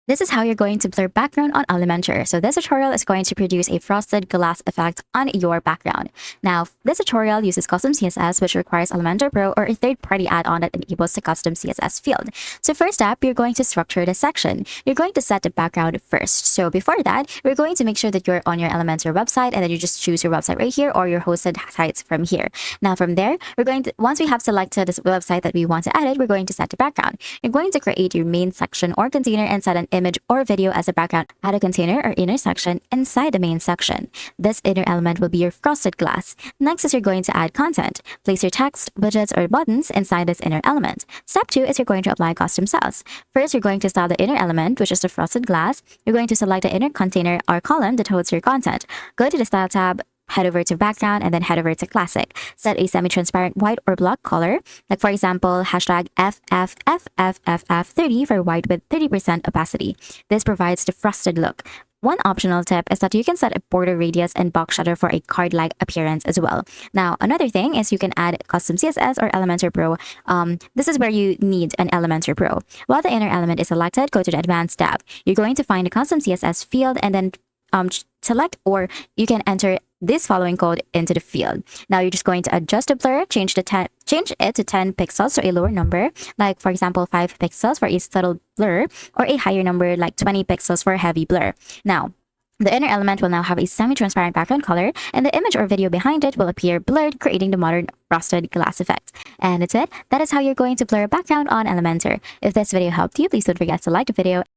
This is how you're going to blur background on Elementor. So this tutorial is going to produce a frosted glass effect on your background. Now, this tutorial uses custom CSS, which requires Elementor Pro or a third-party add-on that enables the custom CSS field. So first up, you're going to structure the section. You're going to set the background first. So before that, we're going to make sure that you're on your Elementor website, and then you just choose your website right here or your hosted sites from here. Now from there, once we have selected this website that we want to edit, we're going to set the background. You're going to create your main section or container and set an image or video as a background. Add a container or inner section inside the main section. This inner element will be your frosted glass. Next is you're going to add content. Place your text, widgets, or buttons inside this inner element. Step 2 is you're going to apply custom styles. First, you're going to style the inner element, which is the frosted glass. You're going to select the inner container or column that holds your content. Go to the Style tab, head over to background, and then head over to classic. Set a semi-transparent white or black color, like for example, hashtag FFFFF30 for white with 30% opacity. This provides the frosted look. One optional tip is that you can set a border radius and box shadow for a card-like appearance as well. Now, another thing is you can add custom CSS or Elementor Pro. This is where you need an Elementor Pro. While the inner element is selected, go to the Advanced tab. You're going to find the custom CSS field and then select, or you can enter this following code into the field. Now you're just going to adjust the blur, change it to 10 pixels, so a lower number, like for example 5 pixels for a subtle blur, or a higher number like 20 pixels for a heavy blur. Now, the inner element will now have a semi-transparent background color, and the image or video behind it will appear blurred, creating the modern frosted glass effect. And that's it. That is how you're going to blur a background on Elementor. If this video helped you, please don't forget to like the video.